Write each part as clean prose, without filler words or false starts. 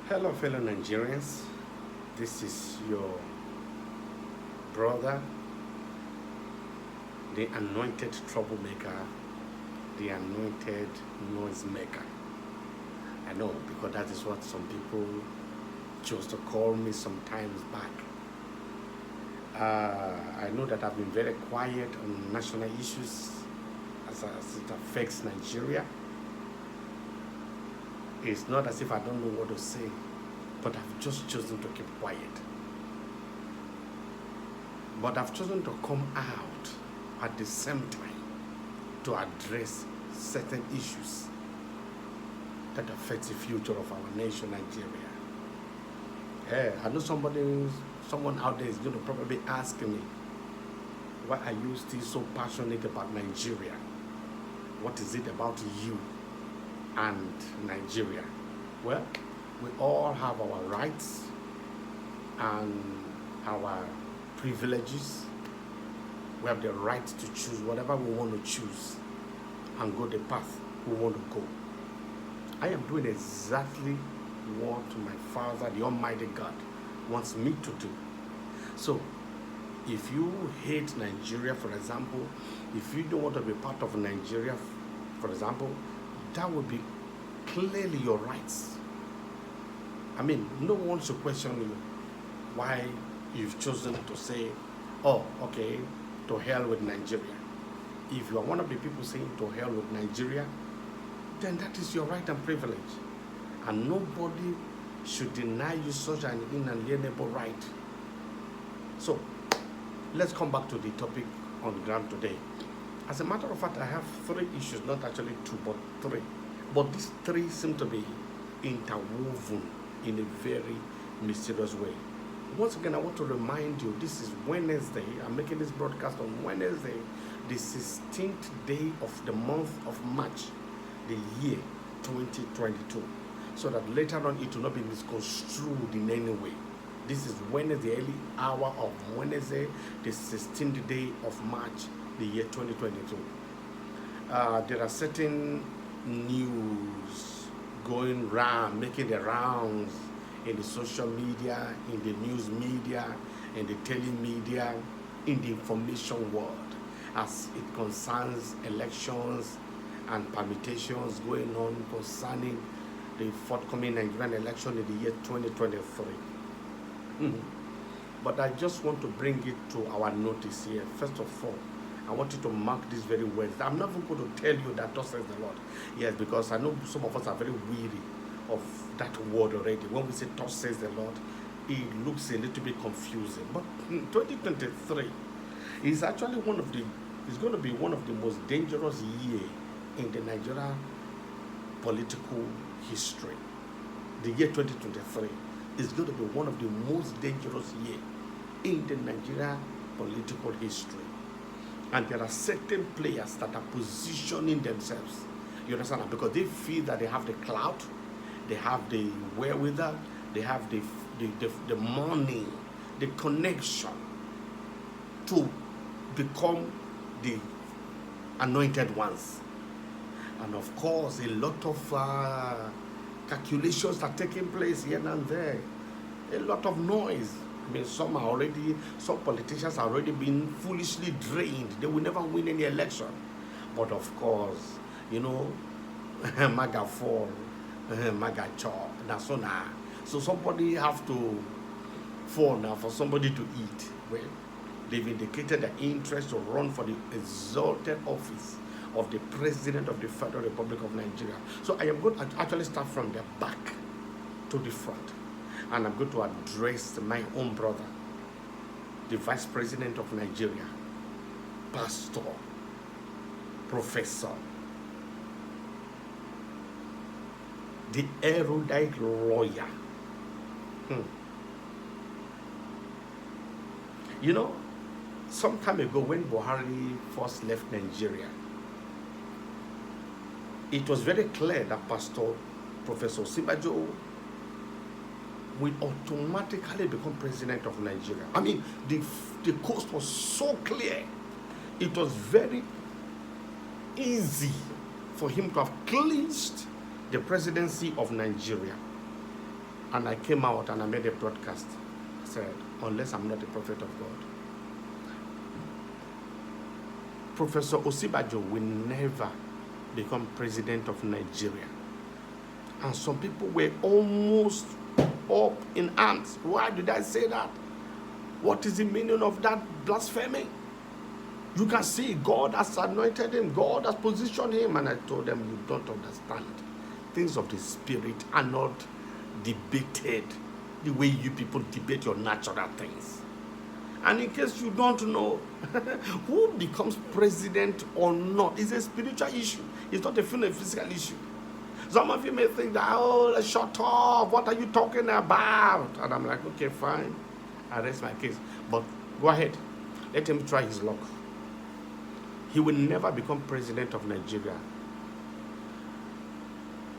Hello, fellow Nigerians. This is your brother, the anointed troublemaker, the anointed noisemaker. I know because that is what some people chose to call me some times back. I know that I've been very quiet on national issues as it affects Nigeria. It's not as if I don't know what to say, but I've just chosen to keep quiet. But I've chosen to come out at the same time to address certain issues that affect the future of our nation, Nigeria. I know someone out there is going to probably ask me, why are you still so passionate about Nigeria? What is it about you and Nigeria? Well, we all have our rights and our privileges. We have the right to choose whatever we want to choose and go the path we want to go. I am doing exactly what my Father, the Almighty God, wants me to do. So, if you hate Nigeria, for example, if you don't want to be part of Nigeria, for example, that would be clearly your rights. I mean, no one should question you why you've chosen to say, oh, okay, to hell with Nigeria. If you are one of the people saying to hell with Nigeria, then that is your right and privilege. And nobody should deny you such an inalienable right. So, let's come back to the topic on the ground today. As a matter of fact, I have three issues, not actually two, but three. But these three seem to be interwoven in a very mysterious way. Once again, I want to remind you, this is Wednesday. I'm making this broadcast on Wednesday, the 16th day of the month of March, the year 2022. So that later on it will not be misconstrued in any way. This is Wednesday, early hour of Wednesday, the 16th day of March, the year 2022. There are certain news going round, making the rounds in the social media, in the news media, in the telemedia, in the information world, as it concerns elections and permutations going on concerning the forthcoming Nigerian election in the year 2023. But I just want to bring it to our notice here. First of all, I want you to mark this very well. I'm not even going to tell you that thus says the Lord. Yes, because I know some of us are very weary of that word already. When we say thus says the Lord, it looks a little bit confusing. But 2023 is actually going to be one of the most dangerous years in the Nigeria political history. The year 2023 is going to be one of the most dangerous years in the Nigeria political history. And there are certain players that are positioning themselves, you understand, because they feel that they have the clout, they have the wherewithal, they have the money, the connection to become the anointed ones. And of course, a lot of calculations are taking place here and there. A lot of noise. I mean, some politicians are already being foolishly drained. They will never win any election. But of course, you know, MAGA fall, MAGA chop, that's all now. So somebody have to fall now for somebody to eat. Well, they've indicated their interest to run for the exalted office of the President of the Federal Republic of Nigeria. So I am going to actually start from the back to the front. And I'm going to address my own brother, the Vice President of Nigeria, Pastor, Professor, the erudite lawyer. You know, some time ago when Buhari first left Nigeria, it was very clear that Pastor Professor Sibajo will automatically become president of Nigeria. I mean, the coast was so clear. It was very easy for him to have clinched the presidency of Nigeria. And I came out and I made a broadcast. I said, unless I'm not a prophet of God, Professor Osibajo will never become president of Nigeria. And some people were almost up in arms. Why did I say that? What is the meaning of that blasphemy? You can see God has anointed him. God has positioned him. And I told them, you don't understand. Things of the spirit are not debated the way you people debate your natural things. And in case you don't know, who becomes president or not is a spiritual issue. It's not a physical issue. Some of you may think that, oh, shut up. What are you talking about? And I'm like, okay, fine. I rest my case. But go ahead. Let him try his luck. He will never become president of Nigeria.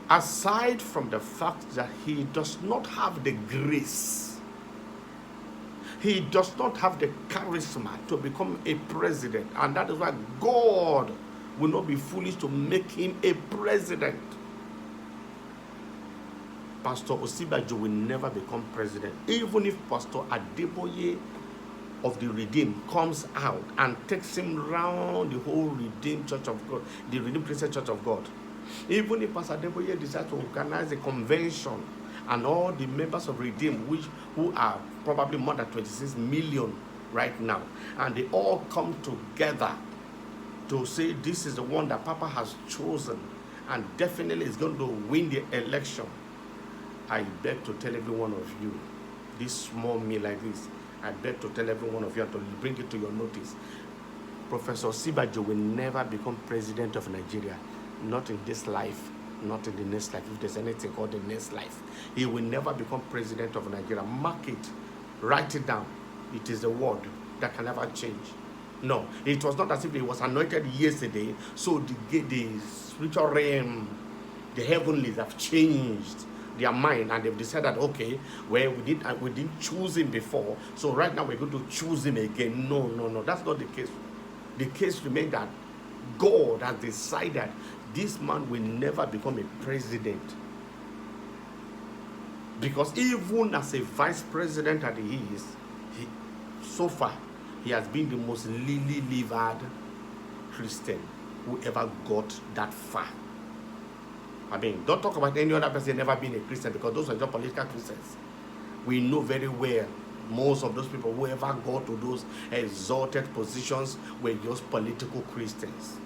Aside from the fact that he does not have the grace, he does not have the charisma to become a president. And that is why God will not be foolish to make him a president. Pastor Osibajo will never become president. Even if Pastor Adeboye of the Redeemed comes out and takes him round the whole Redeemed Church of God, the Redeemed Christian Church of God. Even if Pastor Adeboye decides to organize a convention and all the members of Redeemed, who are probably more than 26 million right now, and they all come together to say this is the one that Papa has chosen and definitely is going to win the election, I beg to tell every one of you, this small me like this, I beg to tell every one of you and to bring it to your notice. Professor Osibajo will never become president of Nigeria. Not in this life, not in the next life. If there's anything called the next life, he will never become president of Nigeria. Mark it, write it down. It is a word that can never change. No, it was not as if he was anointed yesterday, so the spiritual realm, the heavenlies have changed their mind and they've decided, okay, well, we didn't choose him before, so right now we're going to choose him again. No, that's not the case. The case remains that God has decided this man will never become a president, because even as a vice president that he is, so far he has been the most lily-livered Christian who ever got that far. I mean, don't talk about any other person never being a Christian, because those are just political Christians. We know very well most of those people who ever got to those exalted positions were just political Christians.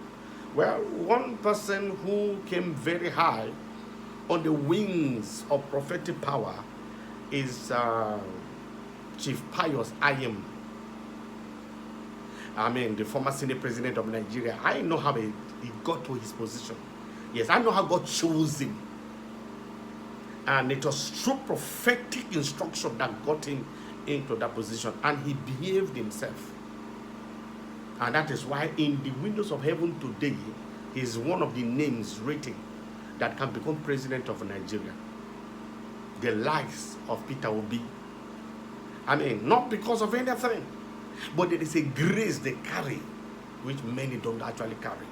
Well, one person who came very high on the wings of prophetic power is Chief Pius Ayim. I mean, the former Senate President of Nigeria. I know how he got to his position. Yes, I know how God chose him. And it was through prophetic instruction that got him into that position. And he behaved himself. And that is why in the windows of heaven today, he is one of the names written that can become president of Nigeria. The likes of Peter Obi. I mean, not because of anything, but there is a grace they carry, which many don't actually carry.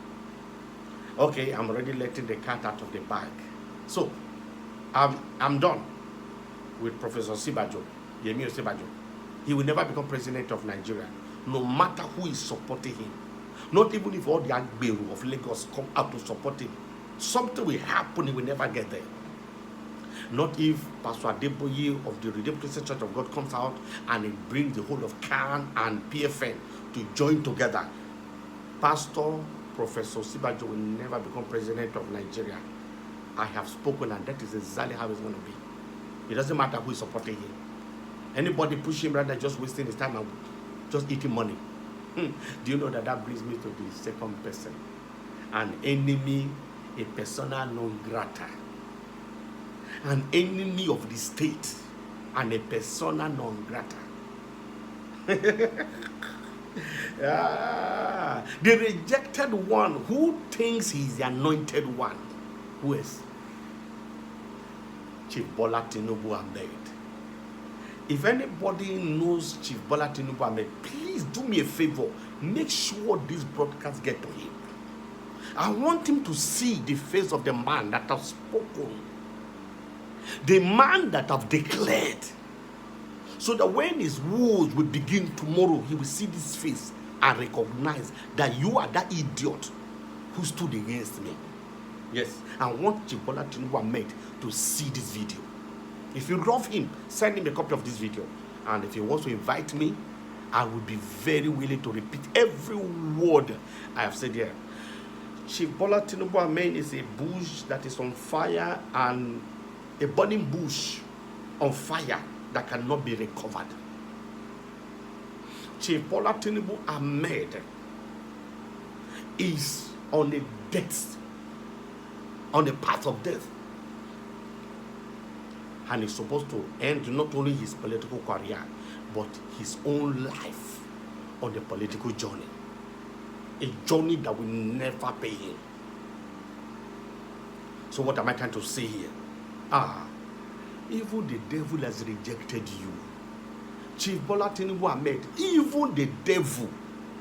Okay, I'm already letting the cat out of the bag. So, I'm done with Professor Osibajo, Yemi Osibajo. He will never become president of Nigeria, no matter who is supporting him. Not even if all the Agberu of Lagos come out to support him. Something will happen, he will never get there. Not if Pastor Adeboye of the Redeemed Christian Church of God comes out and he brings the whole of CAN and PFN to join together. Pastor Professor Osibajo will never become president of Nigeria. I have spoken, and that is exactly how it's going to be. It doesn't matter who is supporting him. Anybody push him rather than just wasting his time and just eating money. Do you know that brings me to the second person? An enemy, a persona non grata. An enemy of the state and a persona non grata. The rejected one who thinks he's the anointed one. Who is? Chief Bola Tinubu Ahmed. If anybody knows Chief Bola Tinubu Ahmed, please do me a favor. Make sure this broadcast get to him. I want him to see the face of the man that has spoken. The man that have declared, so that when his words will begin tomorrow, he will see this face and recognize that you are that idiot who stood against me. Yes, I want Chibola Tinubu made to see this video. If you love him, send him a copy of this video. And if he wants to invite me, I will be very willing to repeat every word I have said here. Chief Bola Tinubu Amen is a bush that is on fire, and a burning bush on fire that cannot be recovered. Chief Bola Tinubu Ahmed is on a death, on the path of death, and is supposed to end not only his political career but his own life on the political journey, a journey that will never pay him. So what am I trying to say here? Even the devil has rejected you. Chief Bola Tinubu Ahmed, even the devil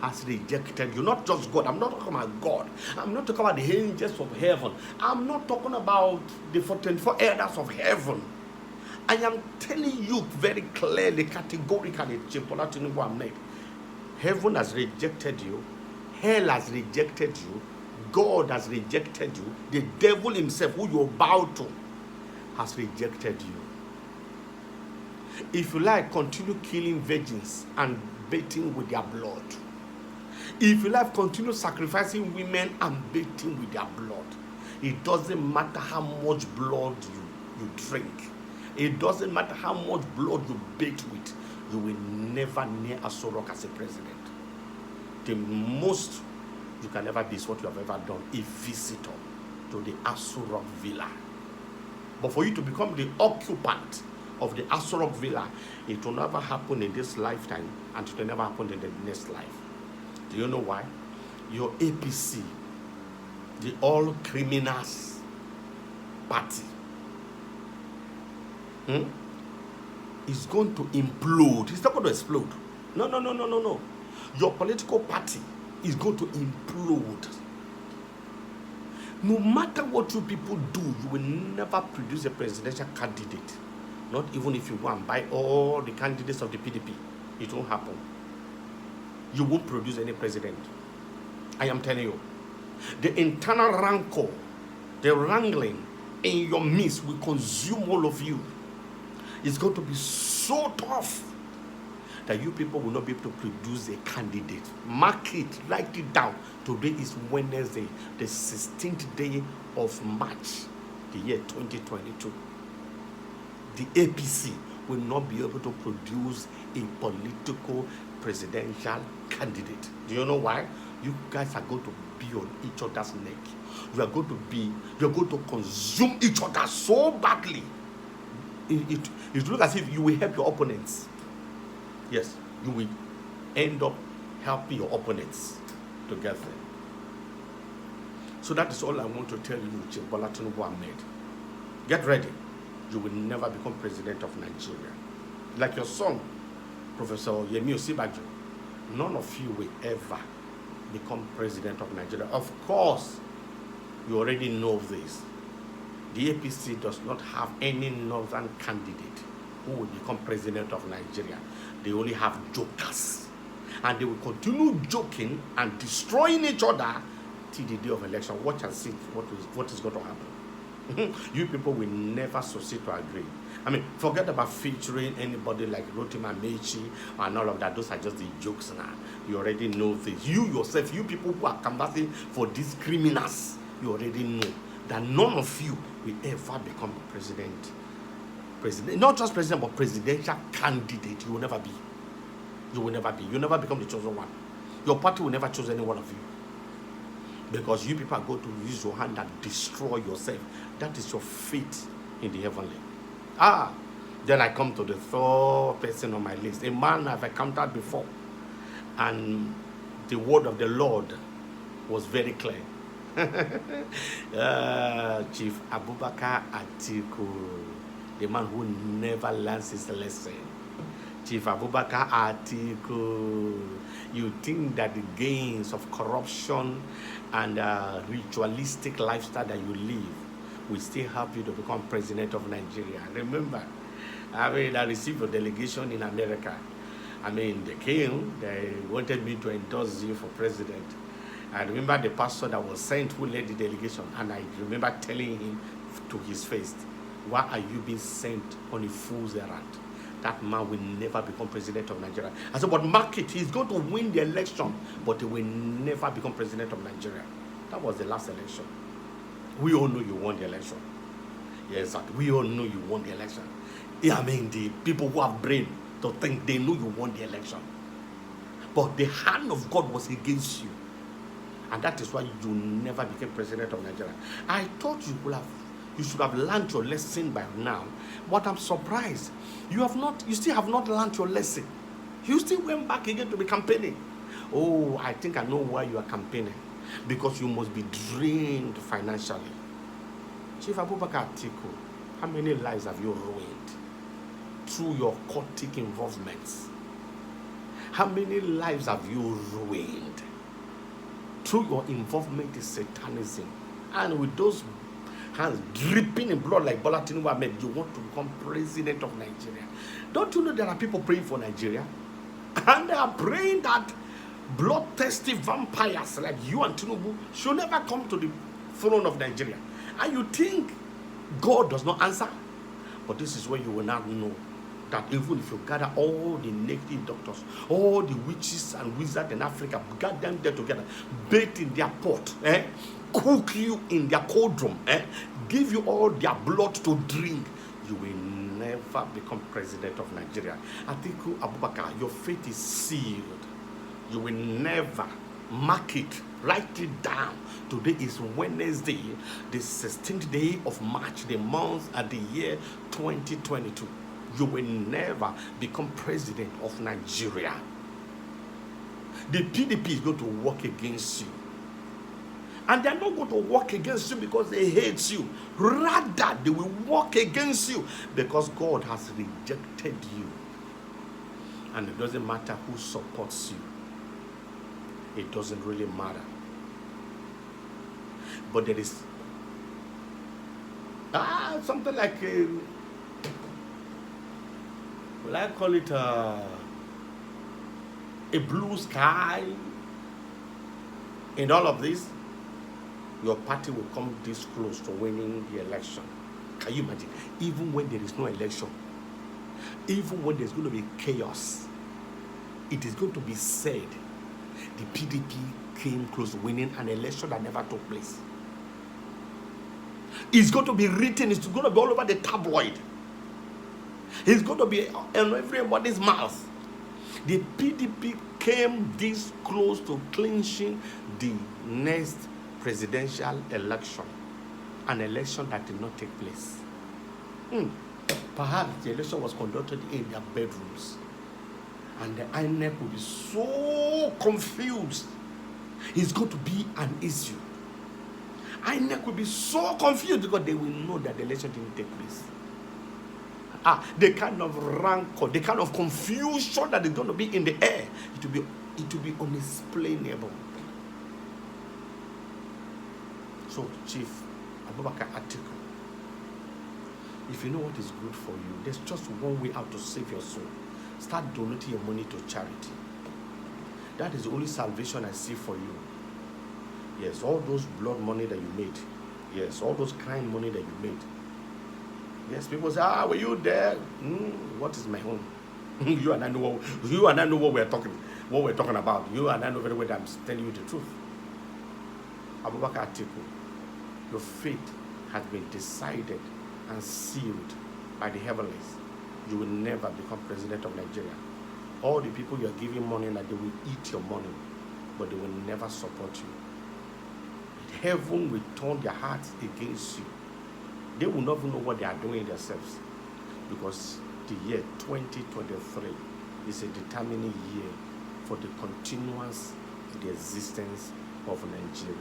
has rejected you. Not just God. I'm not talking about God. I'm not talking about the angels of heaven. I'm not talking about the 24 elders of heaven. I am telling you very clearly, categorically, Chief Bola Tinubu Ahmed, heaven has rejected you. Hell has rejected you. God has rejected you. The devil himself, who you bow to, has rejected you. If you like, continue killing virgins and bathing with their blood. If you like, continue sacrificing women and bathing with their blood. It doesn't matter how much blood you drink. It doesn't matter how much blood you bathe with. You will never near Aso Rock as a president. The most you can ever be is what you have ever done, a visitor to the Aso Rock Villa. But for you to become the occupant of the Aso Rock Villa, it will never happen in this lifetime, and it will never happen in the next life. Do you know why? Your APC, the All Criminals Party, is going to implode. It's not going to explode. No. Your political party is going to implode. No matter what you people do, you will never produce a presidential candidate. Not even if you go and buy all the candidates of the PDP. It won't happen. You won't produce any president. I am telling you. The internal rancor, the wrangling in your midst will consume all of you. It's going to be so tough that you people will not be able to produce a candidate. Mark it, write it down. Today is Wednesday, the 16th day of March, the year 2022. The APC will not be able to produce a political presidential candidate. Do you know why? You guys are going to be on each other's neck. You're going to consume each other so badly. It looks as if you will help your opponents. Yes, you will end up helping your opponents to get there. So that is all I want to tell you, Chief Bola Tinubu Ahmed. Get ready. You will never become president of Nigeria. Like your son, Professor Yemi Osibajo, none of you will ever become president of Nigeria. Of course, you already know this. The APC does not have any northern candidate who will become president of Nigeria. They only have jokers. And they will continue joking and destroying each other till the day of election. Watch and see what is going to happen. You people will never succeed to agree. I mean, forget about featuring anybody like Rotima Mechi and all of that. Those are just the jokes now. You already know this. You yourself, you people who are canvassing for these criminals, you already know that none of you will ever become president. Not just president, but presidential candidate. You will never be. You will never be. You will never become the chosen one. Your party will never choose any one of you. Because you people are going to use your hand and destroy yourself. That is your fate in the heavenly. Then I come to the third person on my list. A man I've encountered before. And the word of the Lord was very clear. Chief Abubakar Atiku, the man who never learns his lesson. Chief Abubakar Atiku, you think that the gains of corruption and ritualistic lifestyle that you live we still help you to become president of Nigeria. Remember, I received a delegation in America. They came, they wanted me to endorse you for president. I remember the pastor that was sent who led the delegation, and I remember telling him to his face, why are you being sent on a fool's errand? That man will never become president of Nigeria. I said, but mark it, he's going to win the election, but he will never become president of Nigeria. That was the last election. We all know you won the election. Yes, we all know you won the election. The people who have brain to think they know you won the election. But the hand of God was against you. And that is why you never became president of Nigeria. I thought you should have learned your lesson by now. But I'm surprised. You still have not learned your lesson. You still went back again to be campaigning. Oh, I think I know why you are campaigning. Because you must be drained financially. Chief Abubakar Atiku, how many lives have you ruined through your cultic involvements? How many lives have you ruined through your involvement in Satanism? And with those hands dripping in blood like Bola Tinubu Ahmed, you want to become president of Nigeria. Don't you know there are people praying for Nigeria? And they are praying that bloodthirsty vampires like you and Tinubu should never come to the throne of Nigeria. And you think God does not answer? But this is where you will not know that even if you gather all the native doctors, all the witches and wizards in Africa, gather them there together, bathe in their pot, cook you in their cauldron, give you all their blood to drink, you will never become president of Nigeria. Atiku Abubakar, your fate is sealed. You will never. Mark it. Write it down. Today is Wednesday, the 16th day of March, the month and the year 2022. You will never become president of Nigeria. The PDP is going to work against you. And they're not going to work against you because they hate you. Rather, they will work against you because God has rejected you. And it doesn't matter who supports you. It doesn't really matter. But there is something like will I call it a blue sky in all of this. Your party will come this close to winning the election. Can you imagine? Even when there is no election, even when there's going to be chaos, it is going to be said the PDP came close to winning an election that never took place. It's going to be written, it's going to be all over the tabloid. It's going to be in everybody's mouth. The PDP came this close to clinching the next presidential election, an election that did not take place. Perhaps the election was conducted in their bedrooms, and the INEC will be so confused. It's going to be an issue. INEC will be so confused because they will know that the election didn't take place. The kind of rancor, the kind of confusion that is going to be in the air, it will be unexplainable. So, Chief Abubakar Atiku, if you know what is good for you, there's just one way out to save your soul. Start donating your money to charity. That is the only salvation I see for you. Yes, all those blood money that you made. Yes, all those crime money that you made. Yes, people say, were you there? What is my own? You and I know what we're talking about. You and I know very well that I'm telling you the truth. Abubakar Atiku, your fate has been decided and sealed by the heavens. You will never become president of Nigeria. All the people you are giving money, that they will eat your money, but they will never support you. Heaven will turn their hearts against you. They will not even know what they are doing themselves, because the year 2023 is a determining year for the continuance of the existence of Nigeria.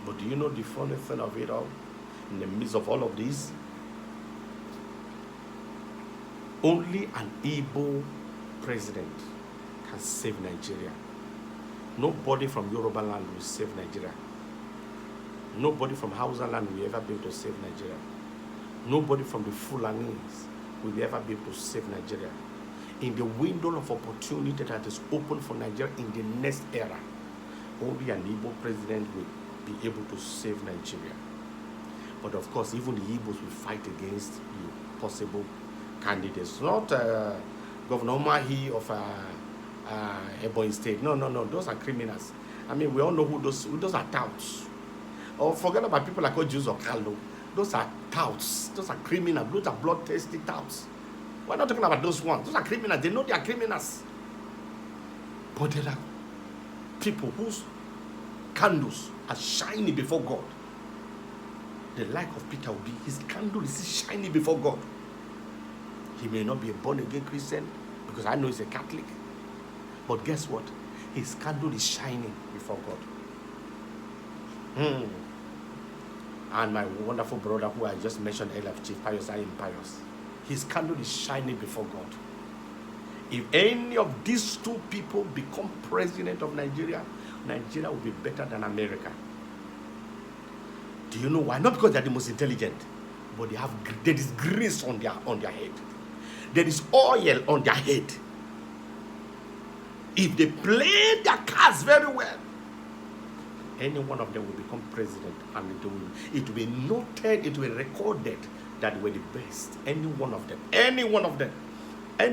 But do you know the funny thing of it all? In the midst of all of this, only an able president can save Nigeria. Nobody from Yoruba land will save Nigeria. Nobody from Hausa land will ever be able to save Nigeria. Nobody from the Fulanis will ever be able to save Nigeria. In the window of opportunity that is open for Nigeria in the next era, only an Igbo president will be able to save Nigeria. But of course, even the Igbos will fight against the possible candidates. Not Governor Mahi of Ebonyi State. No. Those are criminals. I mean, we all know who those are touts. Or forget about people like Ojus or Kaldo. Those are touts. Those are criminals. Those are bloodthirsty touts. We're not talking about those ones. Those are criminals. They know they are criminals. But there are people whose candles are shiny before God. The like of Peter Obi, his candle is shiny before God. He may not be a born-again Christian, because I know he's a Catholic. But guess what? His candle is shining before God. And my wonderful brother, who I just mentioned earlier, Chief Pius, his candle is shining before God. If any of these two people become president of Nigeria, Nigeria will be better than America. Do you know why? Not because they're the most intelligent, but there is grace on their head. There is oil on their head. If they play their cards very well, any one of them will become president, and it will be noted, it will be recorded that they were the best. Any one of them. Any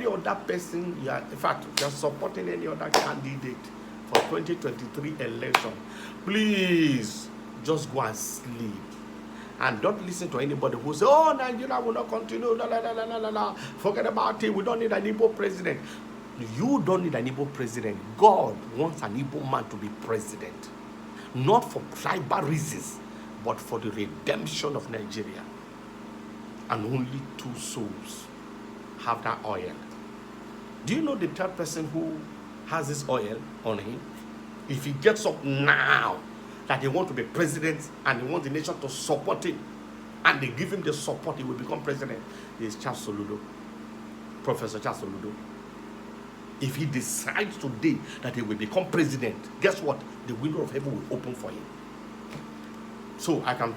other person, in fact, you're supporting any other candidate for 2023 election, please just go and sleep. And don't listen to anybody who says, oh, Nigeria will not continue, forget about it, we don't need an Igbo president. You don't need an Igbo president. God wants an Igbo man to be president. Not for tribal reasons, but for the redemption of Nigeria. And only 2 souls have that oil. Do you know the third person who has this oil on him? If he gets up now that he wants to be president and he wants the nation to support him, and they give him the support, he will become president. He is Charles Soludo, Professor Charles Soludo. If he decides today that he will become president, guess what? The window of heaven will open for him. So I can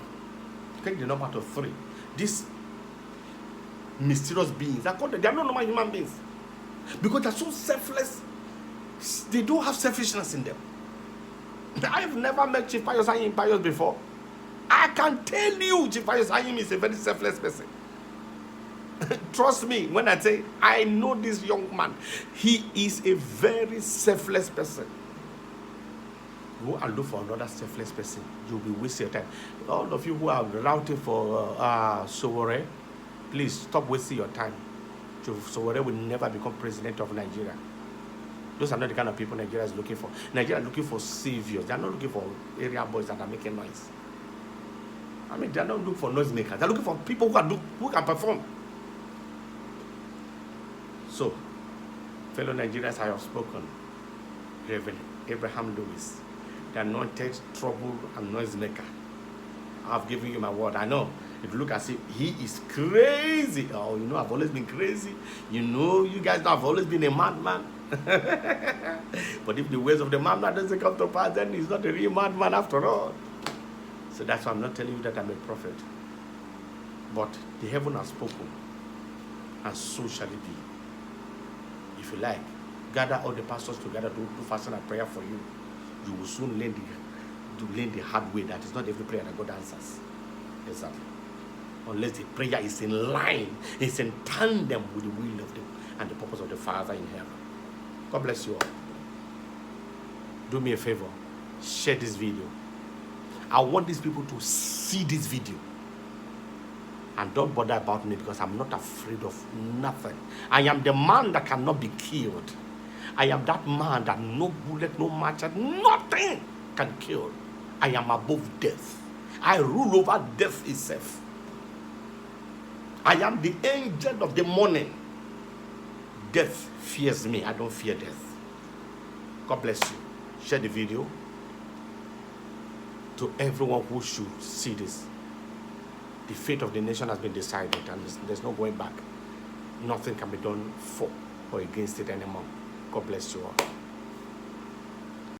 take the number to 3. These mysterious beings, they are not normal human beings. Because they're so selfless, they don't have selfishness in them. I have never met Chief Pius Ayim before. I can tell you Chief Pius Ayim is a very selfless person. Trust me when I say I know this young man. He is a very selfless person. Go and look for another selfless person. You'll be wasting your time. All of you who are routing for Sowore, please stop wasting your time. Sowore will never become president of Nigeria. Those are not the kind of people Nigeria is looking for. Nigeria is looking for saviors. They are not looking for area boys that are making noise. I mean, they are not looking for noisemakers. They are looking for people who can perform. So, fellow Nigerians, I have spoken. Reverend Abraham Lewis, the anointed trouble and noisemaker. I have given you my word. I know. If you look as if he is crazy. Oh, you know, I've always been crazy. You know, you guys know I've always been a madman. But if the ways of the madman doesn't come to pass, then he's not a real madman after all. So that's why I'm not telling you that I'm a prophet. But the heaven has spoken, and so shall it be. If you like, gather all the pastors together to do fasting and prayer for you. You will soon learn the hard way that it's not every prayer that God answers. Exactly. Unless the prayer is in line, it's in tandem with the will of and the purpose of the Father in heaven. God bless you all. Do me a favor. Share this video. I want these people to see this video. And don't bother about me, because I'm not afraid of nothing. I am the man that cannot be killed. I am that man that no bullet, no machete, nothing can kill. I am above death. I rule over death itself. I am the angel of the morning. Death fears me. I don't fear death. God bless you. Share the video to everyone who should see this. The fate of the nation has been decided, and there's no going back. Nothing can be done for or against it anymore. God bless you all.